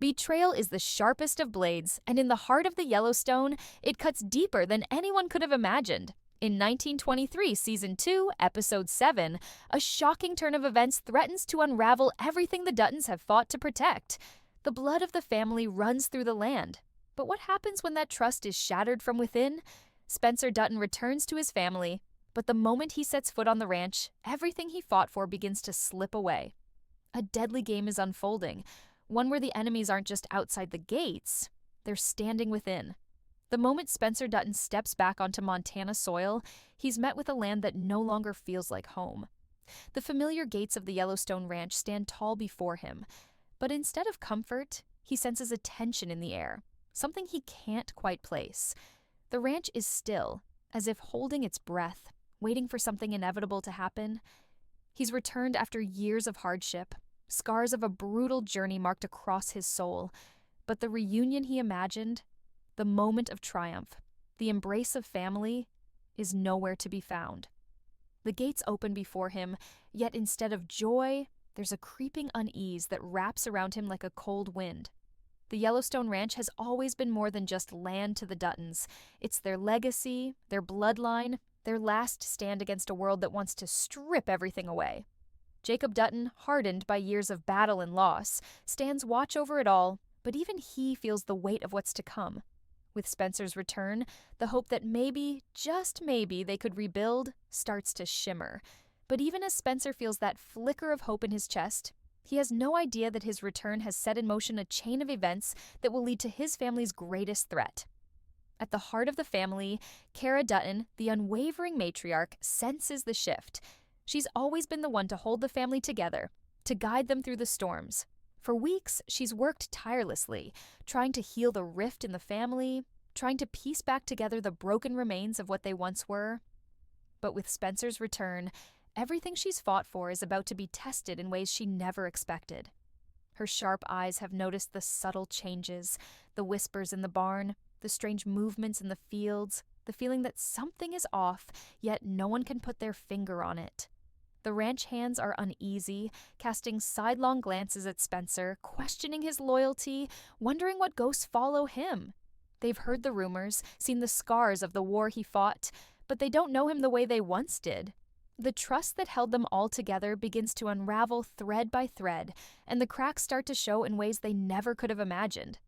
Betrayal is the sharpest of blades, and in the heart of the Yellowstone, it cuts deeper than anyone could have imagined. In 1923, Season 2, Episode 7, a shocking turn of events threatens to unravel everything the Duttons have fought to protect. The blood of the family runs through the land. But what happens when that trust is shattered from within? Spencer Dutton returns to his family, but the moment he sets foot on the ranch, everything he fought for begins to slip away. A deadly game is unfolding, one where the enemies aren't just outside the gates, they're standing within. The moment Spencer Dutton steps back onto Montana soil, he's met with a land that no longer feels like home. The familiar gates of the Yellowstone Ranch stand tall before him, but instead of comfort, he senses a tension in the air, something he can't quite place. The ranch is still, as if holding its breath, waiting for something inevitable to happen. He's returned after years of hardship, scars of a brutal journey marked across his soul, but the reunion he imagined, the moment of triumph, the embrace of family, is nowhere to be found. The gates open before him, yet instead of joy, there's a creeping unease that wraps around him like a cold wind. The Yellowstone Ranch has always been more than just land to the Duttons. It's their legacy, their bloodline, their last stand against a world that wants to strip everything away. Jacob Dutton, hardened by years of battle and loss, stands watch over it all, but even he feels the weight of what's to come. With Spencer's return, the hope that maybe, just maybe, they could rebuild starts to shimmer. But even as Spencer feels that flicker of hope in his chest, he has no idea that his return has set in motion a chain of events that will lead to his family's greatest threat. At the heart of the family, Kara Dutton, the unwavering matriarch, senses the shift. She's always been the one to hold the family together, to guide them through the storms. For weeks, she's worked tirelessly, trying to heal the rift in the family, trying to piece back together the broken remains of what they once were. But with Spencer's return, everything she's fought for is about to be tested in ways she never expected. Her sharp eyes have noticed the subtle changes, the whispers in the barn, the strange movements in the fields, the feeling that something is off, yet no one can put their finger on it. The ranch hands are uneasy, casting sidelong glances at Spencer, questioning his loyalty, wondering what ghosts follow him. They've heard the rumors, seen the scars of the war he fought, but they don't know him the way they once did. The trust that held them all together begins to unravel thread by thread, and the cracks start to show in ways they never could have imagined.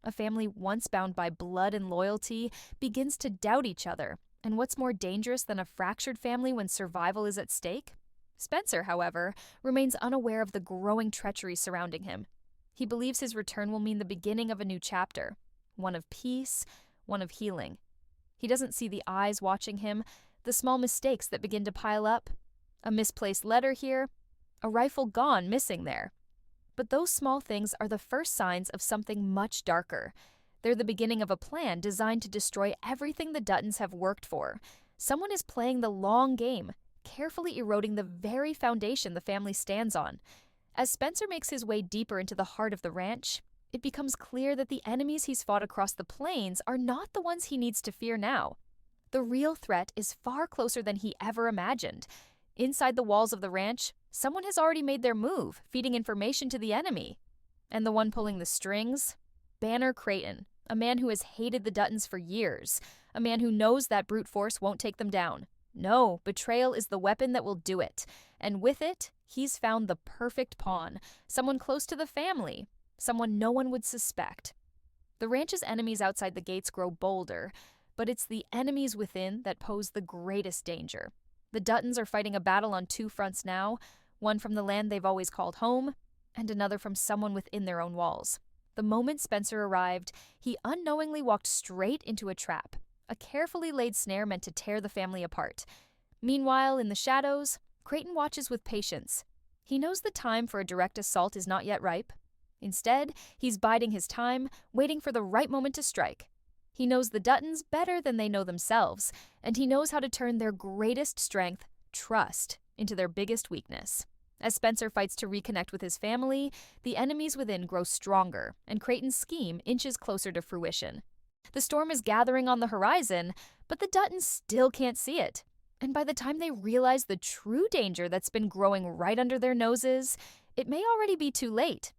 A family once bound by blood and loyalty begins to doubt each other, and what's more dangerous than a fractured family when survival is at stake? Spencer, however, remains unaware of the growing treachery surrounding him. He believes his return will mean the beginning of a new chapter, one of peace, one of healing. He doesn't see the eyes watching him, the small mistakes that begin to pile up. A misplaced letter here, a rifle gone missing there. But those small things are the first signs of something much darker. They're the beginning of a plan designed to destroy everything the Duttons have worked for. Someone is playing the long game, carefully eroding the very foundation the family stands on. As Spencer makes his way deeper into the heart of the ranch, it becomes clear that the enemies he's fought across the plains are not the ones he needs to fear now. The real threat is far closer than he ever imagined. Inside the walls of the ranch, someone has already made their move, feeding information to the enemy. And the one pulling the strings? Banner Creighton, a man who has hated the Duttons for years, a man who knows that brute force won't take them down. No, betrayal is the weapon that will do it. And with it, he's found the perfect pawn, someone close to the family, someone no one would suspect. The ranch's enemies outside the gates grow bolder, but it's the enemies within that pose the greatest danger. The Duttons are fighting a battle on two fronts now, one from the land they've always called home, and another from someone within their own walls. The moment Spencer arrived, he unknowingly walked straight into a trap, a carefully laid snare meant to tear the family apart. Meanwhile, in the shadows, Creighton watches with patience. He knows the time for a direct assault is not yet ripe. Instead, he's biding his time, waiting for the right moment to strike. He knows the Duttons better than they know themselves, and he knows how to turn their greatest strength, trust, into their biggest weakness. As Spencer fights to reconnect with his family, the enemies within grow stronger, and Creighton's scheme inches closer to fruition. The storm is gathering on the horizon, but the Duttons still can't see it. And by the time they realize the true danger that's been growing right under their noses, it may already be too late.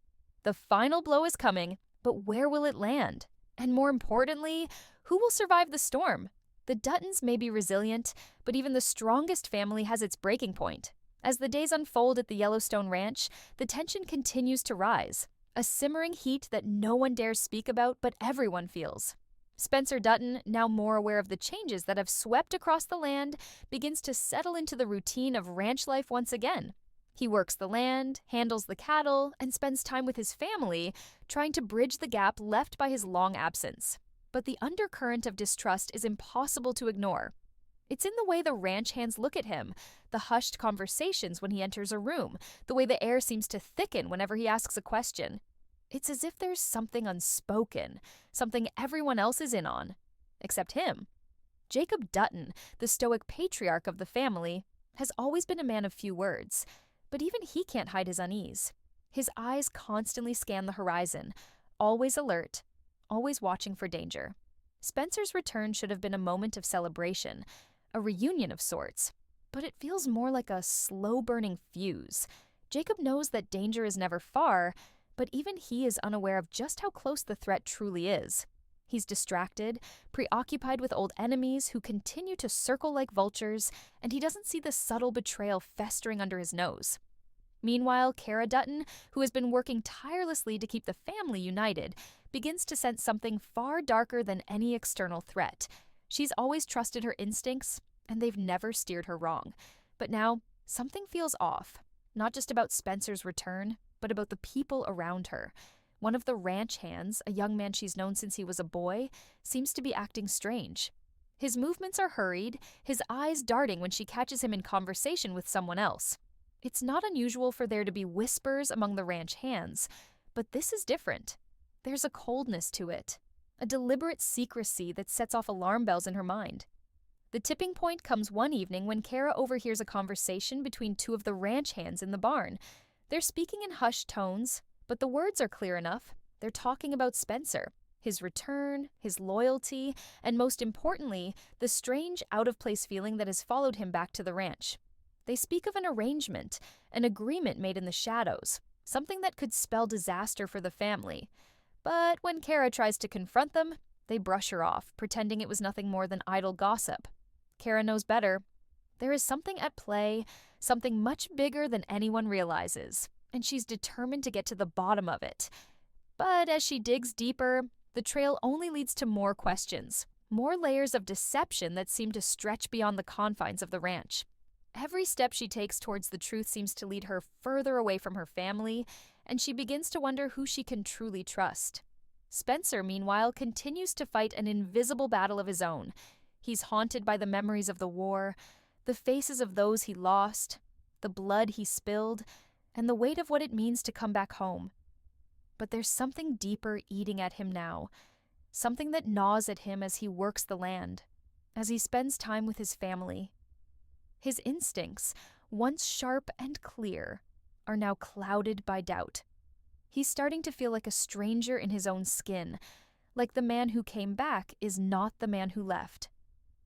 The final blow is coming, but where will it land? And more importantly, who will survive the storm? The Duttons may be resilient, but even the strongest family has its breaking point. As the days unfold at the Yellowstone Ranch, the tension continues to rise, a simmering heat that no one dares speak about but everyone feels. Spencer Dutton, now more aware of the changes that have swept across the land, begins to settle into the routine of ranch life once again. He works the land, handles the cattle, and spends time with his family, trying to bridge the gap left by his long absence. But the undercurrent of distrust is impossible to ignore. It's in the way the ranch hands look at him, the hushed conversations when he enters a room, the way the air seems to thicken whenever he asks a question. It's as if there's something unspoken, something everyone else is in on, except him. Jacob Dutton, the stoic patriarch of the family, has always been a man of few words, but even he can't hide his unease. His eyes constantly scan the horizon, always alert, always watching for danger. Spencer's return should have been a moment of celebration, a reunion of sorts, but it feels more like a slow-burning fuse. Jacob knows that danger is never far, but even he is unaware of just how close the threat truly is. He's distracted, preoccupied with old enemies who continue to circle like vultures, and he doesn't see the subtle betrayal festering under his nose. Meanwhile, Kara Dutton, who has been working tirelessly to keep the family united, begins to sense something far darker than any external threat. She's always trusted her instincts, and they've never steered her wrong. But now, something feels off. Not just about Spencer's return, but about the people around her. One of the ranch hands, a young man she's known since he was a boy, seems to be acting strange. His movements are hurried, his eyes darting when she catches him in conversation with someone else. It's not unusual for there to be whispers among the ranch hands, but this is different. There's a coldness to it, a deliberate secrecy that sets off alarm bells in her mind. The tipping point comes one evening when Kara overhears a conversation between two of the ranch hands in the barn. They're speaking in hushed tones, but the words are clear enough. They're talking about Spencer, his return, his loyalty, and most importantly, the strange out-of-place feeling that has followed him back to the ranch. They speak of an arrangement, an agreement made in the shadows, something that could spell disaster for the family. But when Kara tries to confront them, they brush her off, pretending it was nothing more than idle gossip. Kara knows better. There is something at play, something much bigger than anyone realizes, and she's determined to get to the bottom of it. But as she digs deeper, the trail only leads to more questions, more layers of deception that seem to stretch beyond the confines of the ranch. Every step she takes towards the truth seems to lead her further away from her family, and she begins to wonder who she can truly trust. Spencer, meanwhile, continues to fight an invisible battle of his own. He's haunted by the memories of the war, the faces of those he lost, the blood he spilled, and the weight of what it means to come back home. But there's something deeper eating at him now, something that gnaws at him as he works the land, as he spends time with his family. His instincts, once sharp and clear, are now clouded by doubt. He's starting to feel like a stranger in his own skin, like the man who came back is not the man who left.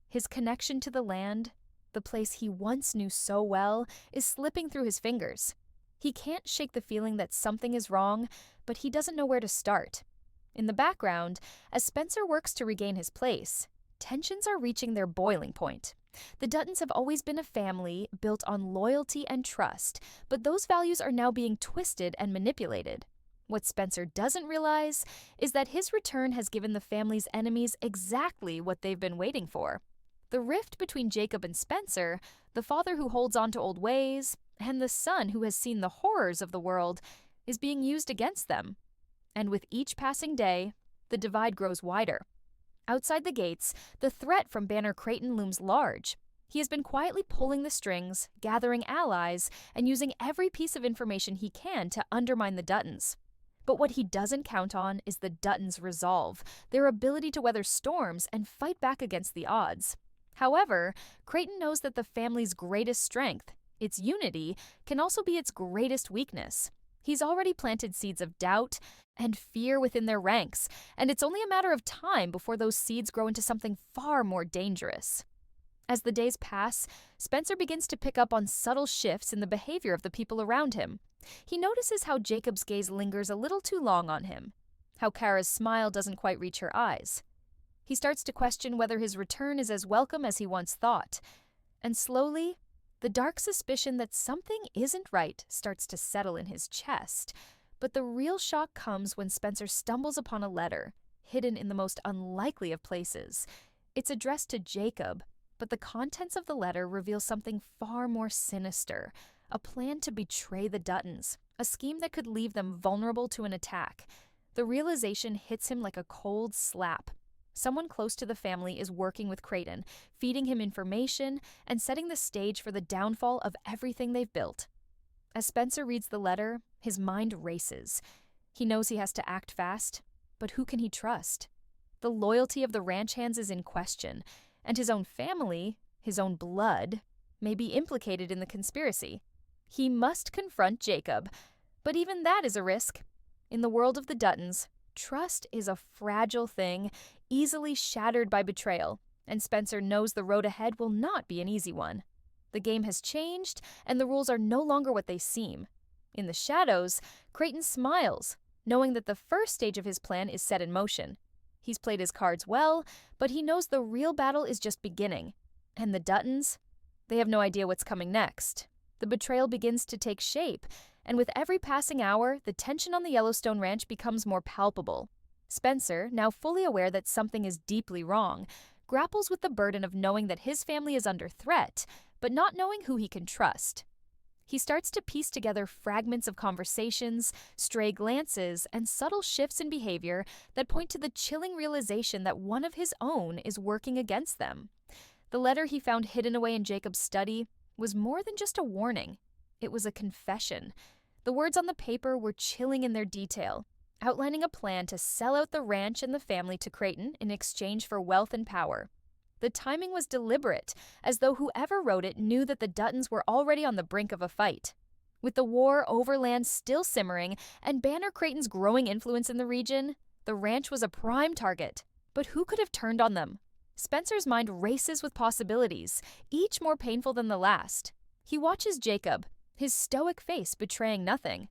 His connection to the land, the place he once knew so well, is slipping through his fingers. He can't shake the feeling that something is wrong, but he doesn't know where to start. In the background, as Spencer works to regain his place, tensions are reaching their boiling point. The Duttons have always been a family built on loyalty and trust, but those values are now being twisted and manipulated. What Spencer doesn't realize is that his return has given the family's enemies exactly what they've been waiting for. The rift between Jacob and Spencer, the father who holds on to old ways, and the son who has seen the horrors of the world, is being used against them. And with each passing day, the divide grows wider. Outside the gates, the threat from Banner Creighton looms large. He has been quietly pulling the strings, gathering allies, and using every piece of information he can to undermine the Duttons. But what he doesn't count on is the Duttons' resolve, their ability to weather storms and fight back against the odds. However, Creighton knows that the family's greatest strength, its unity, can also be its greatest weakness. He's already planted seeds of doubt and fear within their ranks, and it's only a matter of time before those seeds grow into something far more dangerous. As the days pass, Spencer begins to pick up on subtle shifts in the behavior of the people around him. He notices how Jacob's gaze lingers a little too long on him, how Kara's smile doesn't quite reach her eyes. He starts to question whether his return is as welcome as he once thought. And slowly, the dark suspicion that something isn't right starts to settle in his chest. But the real shock comes when Spencer stumbles upon a letter, hidden in the most unlikely of places. It's addressed to Jacob, but the contents of the letter reveal something far more sinister. A plan to betray the Duttons, a scheme that could leave them vulnerable to an attack. The realization hits him like a cold slap. Someone close to the family is working with Creighton, feeding him information and setting the stage for the downfall of everything they've built. As Spencer reads the letter, his mind races. He knows he has to act fast, but who can he trust? The loyalty of the ranch hands is in question, and his own family, his own blood, may be implicated in the conspiracy. He must confront Jacob, but even that is a risk. In the world of the Duttons, trust is a fragile thing, easily shattered by betrayal, and Spencer knows the road ahead will not be an easy one. The game has changed, and the rules are no longer what they seem. In the shadows, Creighton smiles, knowing that the first stage of his plan is set in motion. He's played his cards well, but he knows the real battle is just beginning. And the Duttons? They have no idea what's coming next. The betrayal begins to take shape, and with every passing hour, the tension on the Yellowstone Ranch becomes more palpable. Spencer, now fully aware that something is deeply wrong, grapples with the burden of knowing that his family is under threat, but not knowing who he can trust. He starts to piece together fragments of conversations, stray glances, and subtle shifts in behavior that point to the chilling realization that one of his own is working against them. The letter he found hidden away in Jacob's study was more than just a warning. It was a confession. The words on the paper were chilling in their detail, outlining a plan to sell out the ranch and the family to Creighton in exchange for wealth and power. The timing was deliberate, as though whoever wrote it knew that the Duttons were already on the brink of a fight. With the war over land still simmering and Banner Creighton's growing influence in the region, the ranch was a prime target. But who could have turned on them? Spencer's mind races with possibilities, each more painful than the last. He watches Jacob, his stoic face betraying nothing.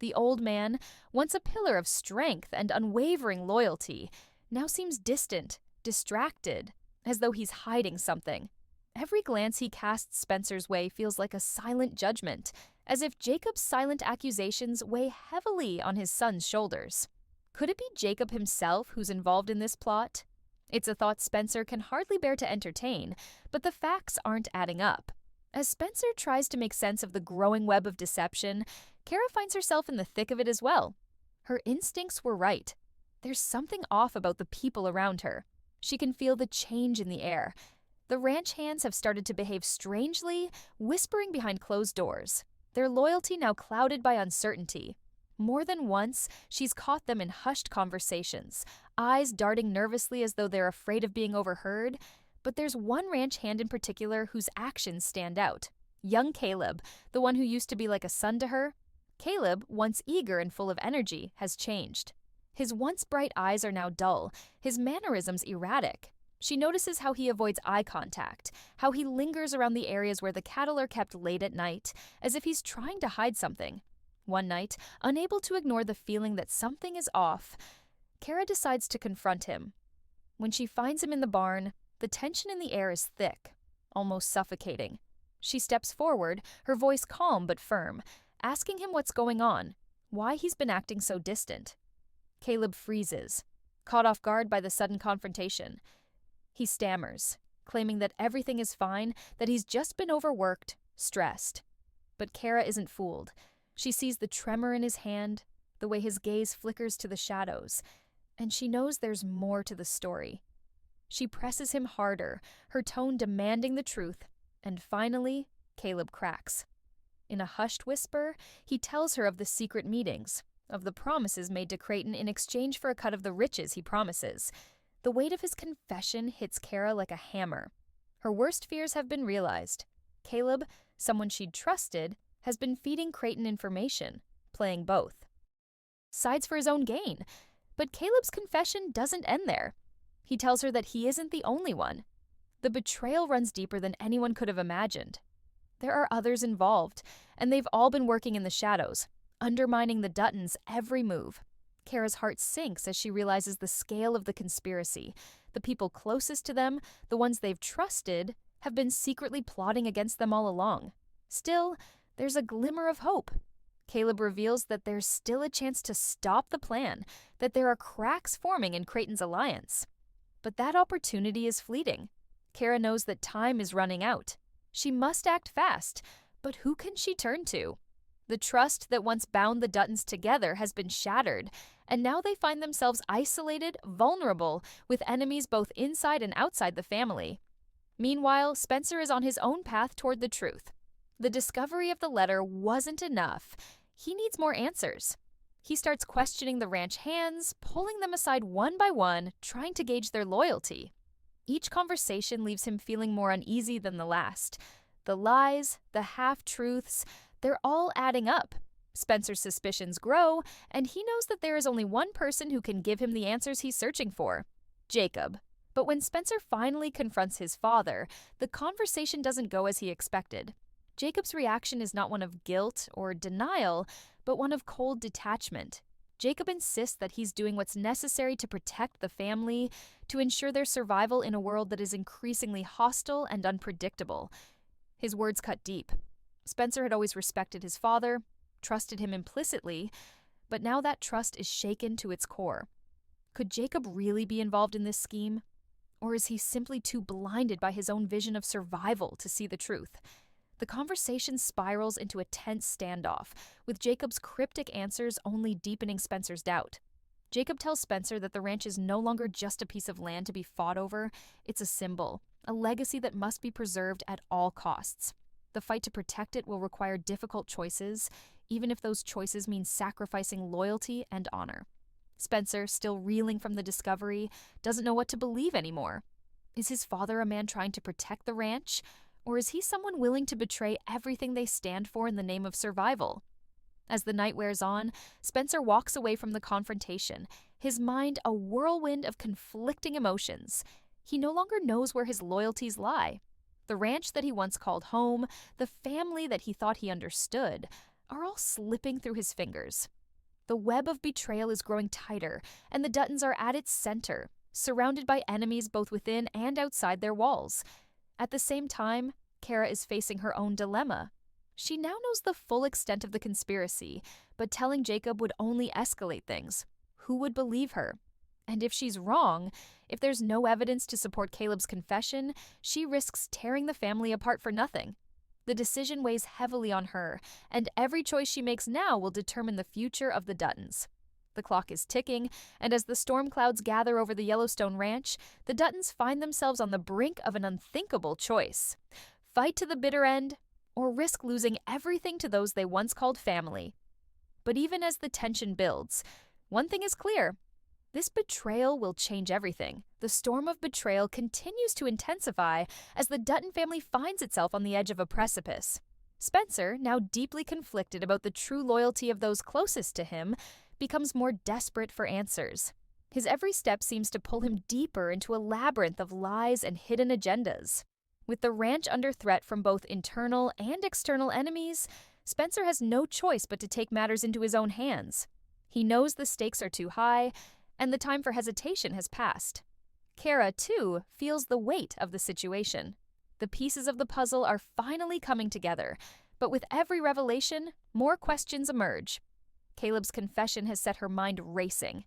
The old man, once a pillar of strength and unwavering loyalty, now seems distant, distracted, as though he's hiding something. Every glance he casts Spencer's way feels like a silent judgment, as if Jacob's silent accusations weigh heavily on his son's shoulders. Could it be Jacob himself who's involved in this plot? It's a thought Spencer can hardly bear to entertain, but the facts aren't adding up. As Spencer tries to make sense of the growing web of deception, Kara finds herself in the thick of it as well. Her instincts were right. There's something off about the people around her. She can feel the change in the air. The ranch hands have started to behave strangely, whispering behind closed doors, their loyalty now clouded by uncertainty. More than once, she's caught them in hushed conversations, eyes darting nervously as though they're afraid of being overheard. But there's one ranch hand in particular whose actions stand out. Young Caleb, the one who used to be like a son to her. Caleb, once eager and full of energy, has changed. His once bright eyes are now dull, his mannerisms erratic. She notices how he avoids eye contact, how he lingers around the areas where the cattle are kept late at night, as if he's trying to hide something. One night, unable to ignore the feeling that something is off, Kara decides to confront him. When she finds him in the barn, the tension in the air is thick, almost suffocating. She steps forward, her voice calm but firm, asking him what's going on, why he's been acting so distant. Caleb freezes, caught off guard by the sudden confrontation. He stammers, claiming that everything is fine, that he's just been overworked, stressed. But Kara isn't fooled. She sees the tremor in his hand, the way his gaze flickers to the shadows, and she knows there's more to the story. She presses him harder, her tone demanding the truth, and finally, Caleb cracks. In a hushed whisper, he tells her of the secret meetings, of the promises made to Creighton in exchange for a cut of the riches he promises. The weight of his confession hits Kara like a hammer. Her worst fears have been realized. Caleb, someone she'd trusted, has been feeding Creighton information, playing both sides for his own gain. But Caleb's confession doesn't end there. He tells her that he isn't the only one. The betrayal runs deeper than anyone could have imagined. There are others involved, and they've all been working in the shadows, undermining the Duttons' every move. Kara's heart sinks as she realizes the scale of the conspiracy. The people closest to them, the ones they've trusted, have been secretly plotting against them all along. Still, there's a glimmer of hope. Caleb reveals that there's still a chance to stop the plan, that there are cracks forming in Creighton's alliance. But that opportunity is fleeting. Kara knows that time is running out. She must act fast, but who can she turn to? The trust that once bound the Duttons together has been shattered, and now they find themselves isolated, vulnerable, with enemies both inside and outside the family. Meanwhile, Spencer is on his own path toward the truth. The discovery of the letter wasn't enough. He needs more answers. He starts questioning the ranch hands, pulling them aside one by one, trying to gauge their loyalty. Each conversation leaves him feeling more uneasy than the last. The lies, the half-truths, they're all adding up. Spencer's suspicions grow, and he knows that there is only one person who can give him the answers he's searching for: Jacob. But when Spencer finally confronts his father, the conversation doesn't go as he expected. Jacob's reaction is not one of guilt or denial, but one of cold detachment. Jacob insists that he's doing what's necessary to protect the family, to ensure their survival in a world that is increasingly hostile and unpredictable. His words cut deep. Spencer had always respected his father, trusted him implicitly, but now that trust is shaken to its core. Could Jacob really be involved in this scheme? Or is he simply too blinded by his own vision of survival to see the truth? The conversation spirals into a tense standoff, with Jacob's cryptic answers only deepening Spencer's doubt. Jacob tells Spencer that the ranch is no longer just a piece of land to be fought over, it's a symbol, a legacy that must be preserved at all costs. The fight to protect it will require difficult choices, even if those choices mean sacrificing loyalty and honor. Spencer, still reeling from the discovery, doesn't know what to believe anymore. Is his father a man trying to protect the ranch? Or is he someone willing to betray everything they stand for in the name of survival? As the night wears on, Spencer walks away from the confrontation, his mind a whirlwind of conflicting emotions. He no longer knows where his loyalties lie. The ranch that he once called home, the family that he thought he understood, are all slipping through his fingers. The web of betrayal is growing tighter, and the Duttons are at its center, surrounded by enemies both within and outside their walls. At the same time, Kara is facing her own dilemma. She now knows the full extent of the conspiracy, but telling Jacob would only escalate things. Who would believe her? And if she's wrong, if there's no evidence to support Caleb's confession, she risks tearing the family apart for nothing. The decision weighs heavily on her, and every choice she makes now will determine the future of the Duttons. The clock is ticking, and as the storm clouds gather over the Yellowstone Ranch, the Duttons find themselves on the brink of an unthinkable choice. Fight to the bitter end, or risk losing everything to those they once called family. But even as the tension builds, one thing is clear. This betrayal will change everything. The storm of betrayal continues to intensify as the Dutton family finds itself on the edge of a precipice. Spencer, now deeply conflicted about the true loyalty of those closest to him, becomes more desperate for answers. His every step seems to pull him deeper into a labyrinth of lies and hidden agendas. With the ranch under threat from both internal and external enemies, Spencer has no choice but to take matters into his own hands. He knows the stakes are too high, and the time for hesitation has passed. Kara, too, feels the weight of the situation. The pieces of the puzzle are finally coming together, but with every revelation, more questions emerge. Caleb's confession has set her mind racing.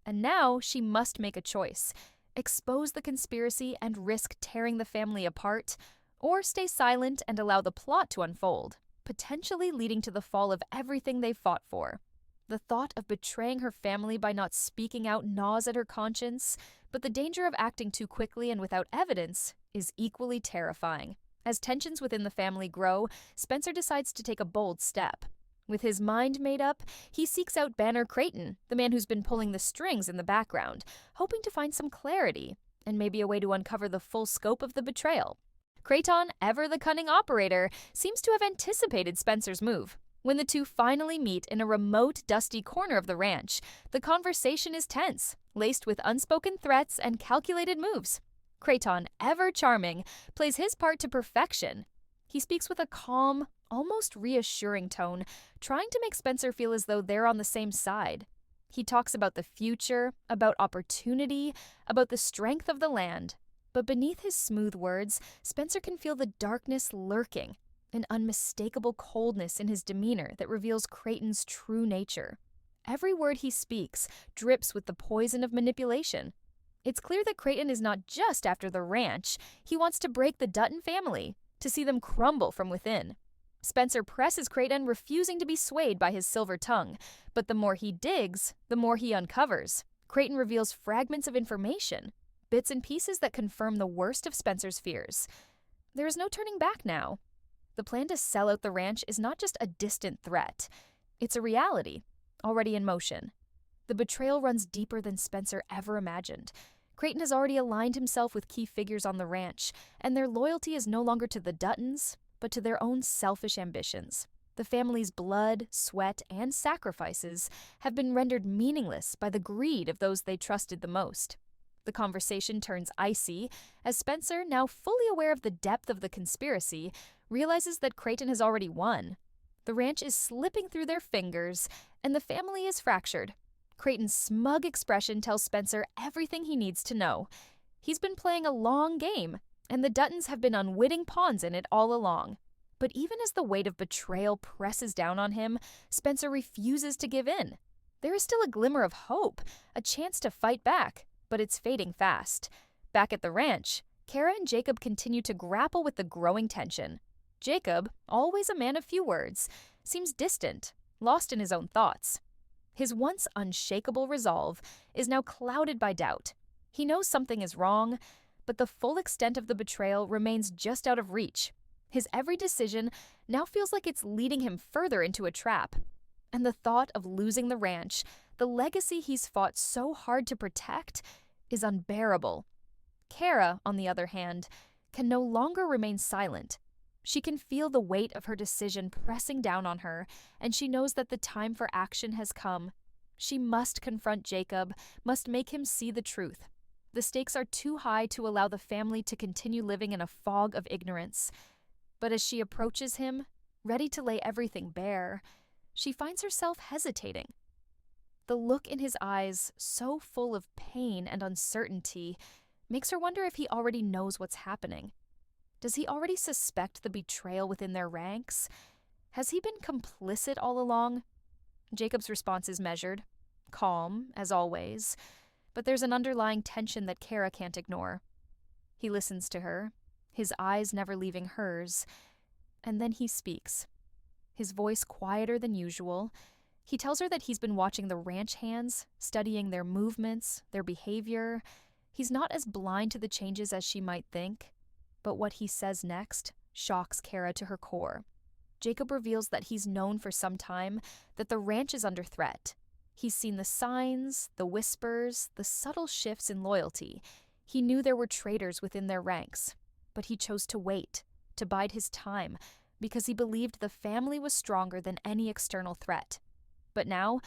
And now she must make a choice: expose the conspiracy and risk tearing the family apart, or stay silent and allow the plot to unfold, potentially leading to the fall of everything they've fought for. The thought of betraying her family by not speaking out gnaws at her conscience, but the danger of acting too quickly and without evidence is equally terrifying. As tensions within the family grow, Spencer decides to take a bold step. With his mind made up, he seeks out Banner Creighton, the man who's been pulling the strings in the background, hoping to find some clarity, and maybe a way to uncover the full scope of the betrayal. Creighton, ever the cunning operator, seems to have anticipated Spencer's move. When the two finally meet in a remote, dusty corner of the ranch, the conversation is tense, laced with unspoken threats and calculated moves. Creighton, ever charming, plays his part to perfection. He speaks with a calm, almost reassuring tone, trying to make Spencer feel as though they're on the same side. He talks about the future, about opportunity, about the strength of the land. But beneath his smooth words, Spencer can feel the darkness lurking, an unmistakable coldness in his demeanor that reveals Creighton's true nature. Every word he speaks drips with the poison of manipulation. It's clear that Creighton is not just after the ranch, he wants to break the Dutton family, to see them crumble from within. Spencer presses Creighton, refusing to be swayed by his silver tongue, but the more he digs, the more he uncovers. Creighton reveals fragments of information, bits and pieces that confirm the worst of Spencer's fears. There is no turning back now. The plan to sell out the ranch is not just a distant threat, it's a reality, already in motion. The betrayal runs deeper than Spencer ever imagined. Creighton has already aligned himself with key figures on the ranch, and their loyalty is no longer to the Duttons, but to their own selfish ambitions. The family's blood, sweat, and sacrifices have been rendered meaningless by the greed of those they trusted the most. The conversation turns icy as Spencer, now fully aware of the depth of the conspiracy, realizes that Creighton has already won. The ranch is slipping through their fingers, and the family is fractured. Creighton's smug expression tells Spencer everything he needs to know. He's been playing a long game, and the Duttons have been unwitting pawns in it all along. But even as the weight of betrayal presses down on him, Spencer refuses to give in. There is still a glimmer of hope, a chance to fight back, but it's fading fast. Back at the ranch, Kara and Jacob continue to grapple with the growing tension. Jacob, always a man of few words, seems distant, lost in his own thoughts. His once unshakable resolve is now clouded by doubt. He knows something is wrong, but the full extent of the betrayal remains just out of reach. His every decision now feels like it's leading him further into a trap. And the thought of losing the ranch, the legacy he's fought so hard to protect, is unbearable. Kara, on the other hand, can no longer remain silent. She can feel the weight of her decision pressing down on her, and she knows that the time for action has come. She must confront Jacob, must make him see the truth. The stakes are too high to allow the family to continue living in a fog of ignorance. But as she approaches him, ready to lay everything bare, she finds herself hesitating. The look in his eyes, so full of pain and uncertainty, makes her wonder if he already knows what's happening. Does he already suspect the betrayal within their ranks? Has he been complicit all along? Jacob's response is measured, calm, as always, but there's an underlying tension that Kara can't ignore. He listens to her, his eyes never leaving hers, and then he speaks. His voice quieter than usual. He tells her that he's been watching the ranch hands, studying their movements, their behavior. He's not as blind to the changes as she might think. But what he says next shocks Kara to her core. Jacob reveals that he's known for some time that the ranch is under threat. He's seen the signs, the whispers, the subtle shifts in loyalty. He knew there were traitors within their ranks, but he chose to wait, to bide his time, because he believed the family was stronger than any external threat. But now,